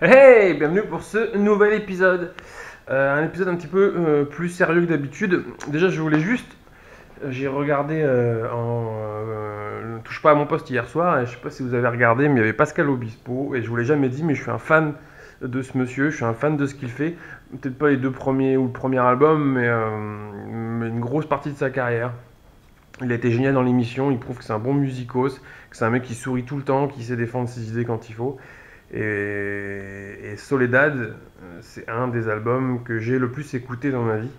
Hey, bienvenue pour ce nouvel épisode. Un épisode un petit peu plus sérieux que d'habitude. Déjà, je voulais juste, j'ai regardé Touche pas à mon poste hier soir, et je sais pas si vous avez regardé, mais il y avait Pascal Obispo, et je vous l'ai jamais dit, mais je suis un fan de ce monsieur, je suis un fan de ce qu'il fait. Peut-être pas les deux premiers ou le premier album, mais une grosse partie de sa carrière. Il a été génial dans l'émission, il prouve que c'est un bon musicos, que c'est un mec qui sourit tout le temps, qui sait défendre ses idées quand il faut. Et Soledad, c'est un des albums que j'ai le plus écouté dans ma vie.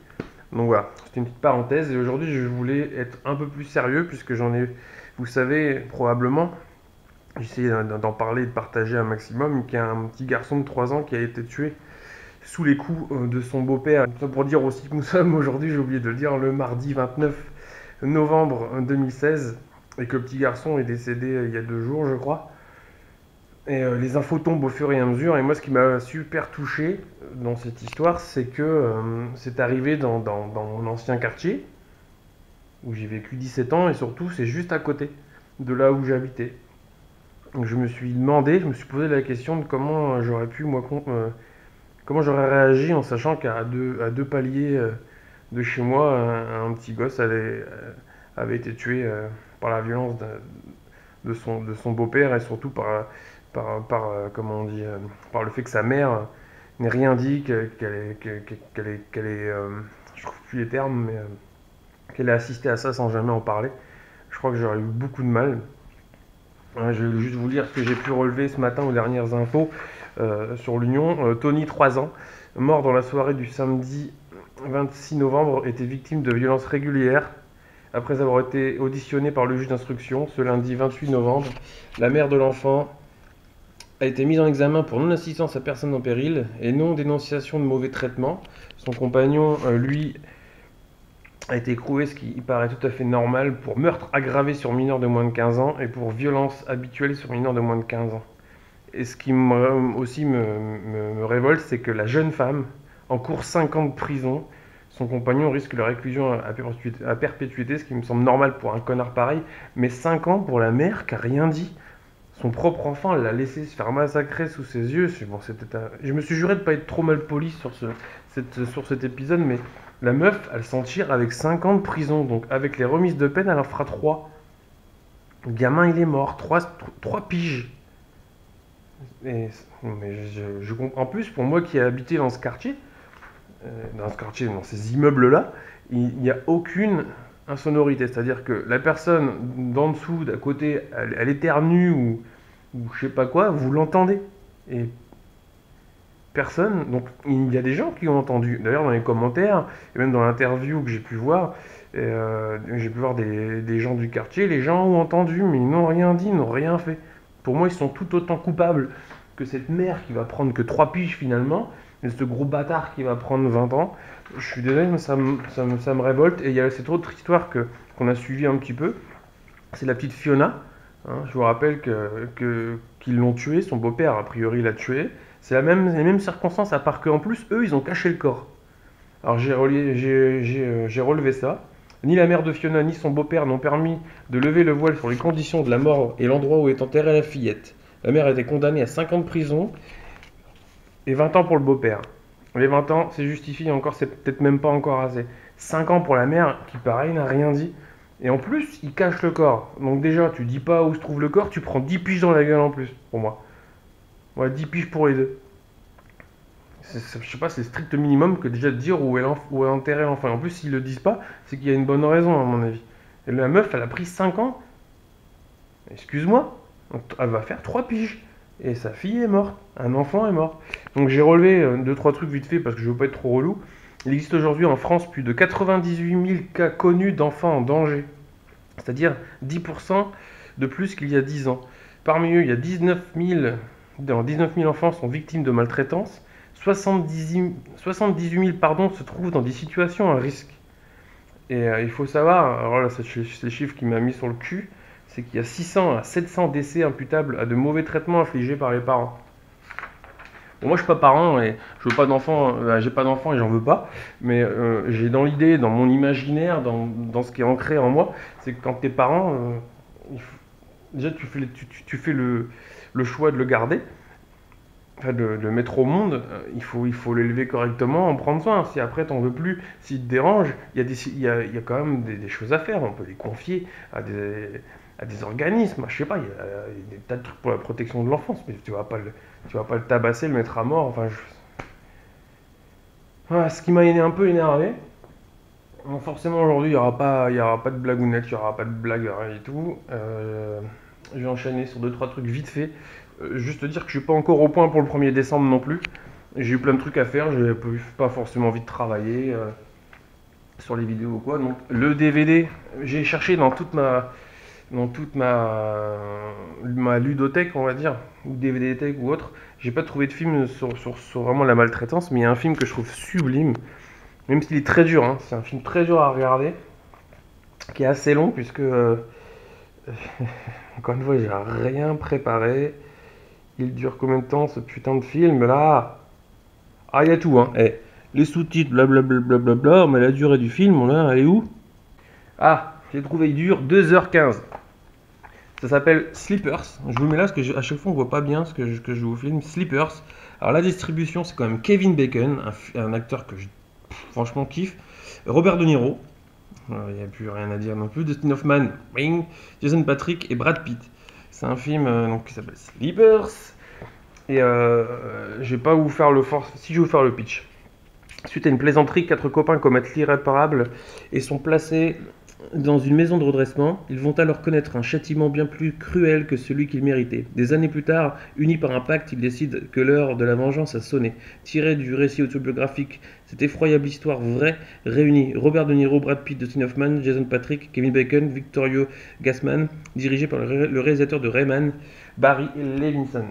Donc voilà, c'était une petite parenthèse. Et aujourd'hui, je voulais être un peu plus sérieux, puisque j'en ai, vous savez, probablement, j'essaie d'en parler et de partager un maximum, qu'il y a un petit garçon de 3 ans qui a été tué sous les coups de son beau-père. Ça pour dire aussi que nous sommes aujourd'hui, j'ai oublié de le dire, le mardi 29 novembre 2016, et que le petit garçon est décédé il y a 2 jours, je crois. Et les infos tombent au fur et à mesure. Et moi, ce qui m'a super touché dans cette histoire, c'est que c'est arrivé dans mon ancien quartier, où j'ai vécu 17 ans, et surtout, c'est juste à côté de là où j'habitais. Donc je me suis demandé, je me suis posé la question de comment j'aurais pu, moi, comment j'aurais réagi en sachant à deux paliers de chez moi, un petit gosse avait été tué par la violence de son beau-père, et surtout comment on dit, par le fait que sa mère n'ait rien dit, qu'elle est je trouve plus les termes, mais qu'elle ait assisté à ça sans jamais en parler. Je crois que j'aurais eu beaucoup de mal. Je vais juste vous lire ce que j'ai pu relever ce matin aux dernières infos sur l'Union. Tony, 3 ans, mort dans la soirée du samedi 26 novembre, était victime de violences régulières. Après avoir été auditionné par le juge d'instruction ce lundi 28 novembre, la mère de l'enfant a été mise en examen pour non-assistance à personne en péril et non-dénonciation de mauvais traitements. Son compagnon, lui, a été écroué, ce qui paraît tout à fait normal, pour meurtre aggravé sur mineur de moins de 15 ans et pour violence habituelle sur mineur de moins de 15 ans. Et ce qui aussi me révolte, c'est que la jeune femme encourt 5 ans de prison. Son compagnon risque la réclusion à perpétuité, ce qui me semble normal pour un connard pareil, mais 5 ans pour la mère qui a rien dit. Son propre enfant, elle l'a laissé se faire massacrer sous ses yeux. Bon, je me suis juré de ne pas être trop mal poli sur cet épisode, mais la meuf, elle s'en tire avec 5 ans de prison. Donc avec les remises de peine, elle en fera 3. Le gamin, il est mort. 3 piges. Et, mais je comprends. En plus, pour moi qui ai habité dans ces immeubles-là, il n'y a aucune insonorité. C'est-à-dire que la personne d'en dessous, d'à côté, elle éternue ou je sais pas quoi, vous l'entendez. Et personne. Donc il y a des gens qui ont entendu. D'ailleurs, dans les commentaires, et même dans l'interview que j'ai pu voir des gens du quartier, les gens ont entendu, mais ils n'ont rien dit, n'ont rien fait. Pour moi, ils sont tout autant coupables que cette mère qui va prendre que 3 piges finalement, et ce gros bâtard qui va prendre 20 ans. Je suis désolé, mais ça me révolte. Et il y a cette autre histoire qu'on a suivie un petit peu. C'est la petite Fiona. Hein, je vous rappelle qu'ils l'ont tué, son beau-père a priori l'a tué. C'est les mêmes circonstances, à part qu'en plus, eux, ils ont caché le corps. Alors j'ai relevé ça. Ni la mère de Fiona, ni son beau-père n'ont permis de lever le voile sur les conditions de la mort et l'endroit où est enterrée la fillette. La mère a été condamnée à 5 ans de prison et 20 ans pour le beau-père. Les 20 ans, c'est justifié, encore, c'est peut-être même pas encore assez. 5 ans pour la mère, qui pareil n'a rien dit. Et en plus, il cache le corps. Donc déjà, tu dis pas où se trouve le corps, tu prends 10 piges dans la gueule en plus, pour moi. Ouais, 10 piges pour les deux. Je sais pas, c'est le strict minimum que déjà de dire où est enterré l'enfant. Et en plus, s'ils le disent pas, c'est qu'il y a une bonne raison, à mon avis. Et la meuf, elle a pris 5 ans. Excuse-moi, elle va faire 3 piges. Et sa fille est morte, un enfant est mort. Donc j'ai relevé 2-3 trucs vite fait parce que je veux pas être trop relou. Il existe aujourd'hui en France plus de 98 000 cas connus d'enfants en danger, c'est-à-dire 10% de plus qu'il y a 10 ans. Parmi eux, il y a 19 000 enfants sont victimes de maltraitance, 78 000 se trouvent dans des situations à risque. Et il faut savoir, alors là c'est le chiffre qui m'a mis sur le cul, c'est qu'il y a 600 à 700 décès imputables à de mauvais traitements infligés par les parents. Bon, moi je suis pas parent et je veux pas d'enfant, j'ai pas d'enfant et j'en veux pas, mais j'ai dans l'idée, dans mon imaginaire, dans ce qui est ancré en moi, c'est que quand t'es parent, déjà tu fais le choix de le garder, enfin, de le mettre au monde, il faut l'élever correctement, en prendre soin. Si après t'en veux plus, s'il te dérange, il y a quand même des choses à faire. On peut les confier à des organismes. Je sais pas, il y a des tas de trucs pour la protection de l'enfance, mais tu vas pas le tabasser, le mettre à mort. Enfin, voilà, ce qui m'a un peu énervé. Donc forcément aujourd'hui il y aura pas de blagounette, il y aura pas de blague, rien du tout. Je vais enchaîner sur deux trois trucs vite fait. Juste te dire que je suis pas encore au point pour le 1er décembre non plus. J'ai eu plein de trucs à faire, j'ai pas forcément envie de travailler sur les vidéos ou quoi. Donc le DVD, j'ai cherché dans toute ma ludothèque, on va dire, ou DVD tech ou autre. J'ai pas trouvé de film sur vraiment la maltraitance, mais il y a un film que je trouve sublime, même s'il est très dur, hein. C'est un film très dur à regarder, qui est assez long, puisque, encore une fois, j'ai rien préparé. Il dure combien de temps ce putain de film là? Ah, il y a tout, hein. Eh, les sous-titres, blablabla, blablabla, mais la durée du film, là, elle est où? Ah, j'ai trouvé, il dure 2h15. Ça s'appelle Sleepers. Je vous le mets là parce que à chaque fois on voit pas bien que je vous filme. Sleepers. Alors la distribution, c'est quand même Kevin Bacon, un acteur que je franchement kiffe. Robert De Niro. Il n'y a plus rien à dire non plus. Dustin Hoffman, Ring, Jason Patrick et Brad Pitt. C'est un film donc, qui s'appelle Sleepers. Et je vais pas vous faire le force. Si je vais vous faire le pitch. Suite à une plaisanterie, 4 copains commettent l'irréparable et sont placés dans une maison de redressement. Ils vont alors connaître un châtiment bien plus cruel que celui qu'ils méritaient. Des années plus tard, unis par un pacte, ils décident que l'heure de la vengeance a sonné. Tiré du récit autobiographique, cette effroyable histoire vraie réunit Robert De Niro, Brad Pitt, Dustin Hoffman, Jason Patrick, Kevin Bacon, Victorio Gassman, dirigé par le réalisateur de Rayman, Barry Levinson.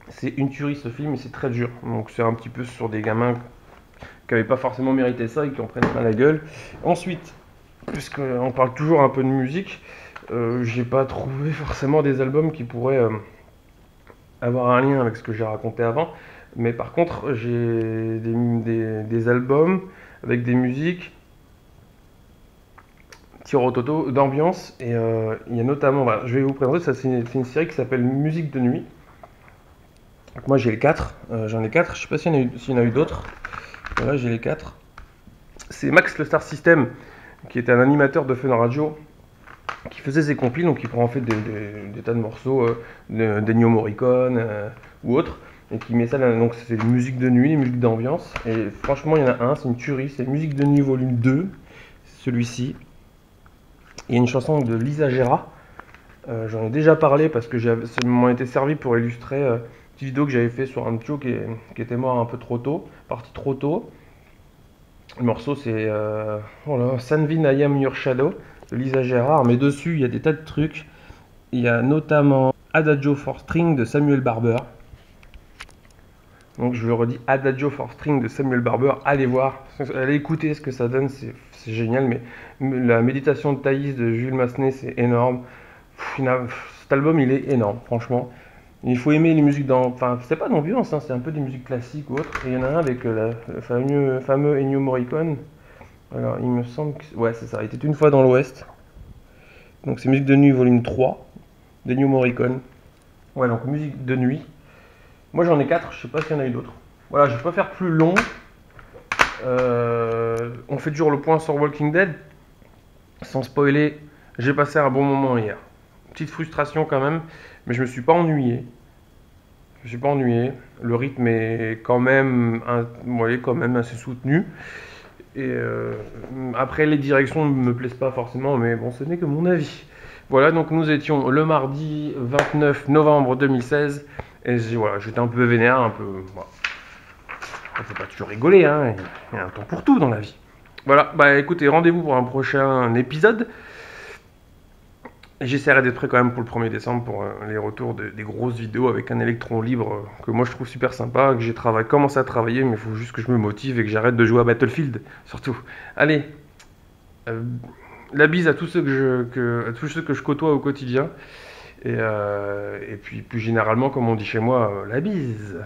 C'est une tuerie ce film et c'est très dur. Donc c'est un petit peu sur des gamins qui n'avaient pas forcément mérité ça et qui en prennent plein la gueule. Ensuite, puisqu'on parle toujours un peu de musique, j'ai pas trouvé forcément des albums qui pourraient avoir un lien avec ce que j'ai raconté avant. Mais par contre, j'ai des albums avec des musiques tiro-toto d'ambiance. Et il y a notamment, voilà, je vais vous présenter, ça c'est une série qui s'appelle Musique de nuit. Donc moi j'ai les 4, j'en ai 4, je sais pas s'il y en a eu d'autres. Voilà, j'ai les 4. C'est Max le Star System, qui était un animateur de Fun Radio, qui faisait ses complis, donc il prend en fait des tas de morceaux d'Ennio Morricone ou autres, et qui met ça là, donc c'est des musiques de nuit, des musiques d'ambiance, et franchement il y en a un, c'est une tuerie, c'est Musique de nuit volume 2, celui-ci. Il y a une chanson de Lisa Gera, j'en ai déjà parlé parce que ça m'en était servi pour illustrer une petite vidéo que j'avais fait sur un tio qui était mort un peu trop tôt, parti trop tôt. Le morceau c'est voilà, Sanvin I Am Your Shadow de Lisa Gerrard, mais dessus il y a des tas de trucs. Il y a notamment Adagio for String de Samuel Barber. Donc je le redis, Adagio for String de Samuel Barber, allez voir, allez écouter ce que ça donne, c'est génial. Mais la méditation de Thaïs de Jules Massenet, c'est énorme. Cet album il est énorme, franchement. Il faut aimer les musiques enfin, c'est pas d'ambiance, hein, c'est un peu des musiques classiques ou autres. Et il y en a un avec le fameux Ennio Morricone. Alors, il me semble que. Ouais, c'est ça. Il était une fois dans l'Ouest. Donc, c'est Musique de nuit, volume 3, d'Ennio Morricone. Ouais, donc musique de nuit. Moi, j'en ai 4, je sais pas s'il y en a eu d'autres. Voilà, je vais pas faire plus long. On fait toujours le point sur Walking Dead. Sans spoiler, j'ai passé un bon moment hier. Petite frustration quand même, mais je me suis pas ennuyé. Je me suis pas ennuyé. Le rythme est quand même assez soutenu. Et après, les directions ne me plaisent pas forcément, mais bon, ce n'est que mon avis. Voilà, donc nous étions le mardi 29 novembre 2016. Et voilà, j'étais un peu vénère, un peu. Voilà. On peut pas toujours rigoler, hein. Il y a un temps pour tout dans la vie. Voilà, bah écoutez, rendez-vous pour un prochain épisode. J'essaierai d'être prêt quand même pour le 1er décembre pour les retours des grosses vidéos avec un électron libre que moi je trouve super sympa, que j'ai commencé à travailler, mais il faut juste que je me motive et que j'arrête de jouer à Battlefield, surtout. Allez, la bise à tous ceux à tous ceux que je côtoie au quotidien, et puis plus généralement, comme on dit chez moi, la bise.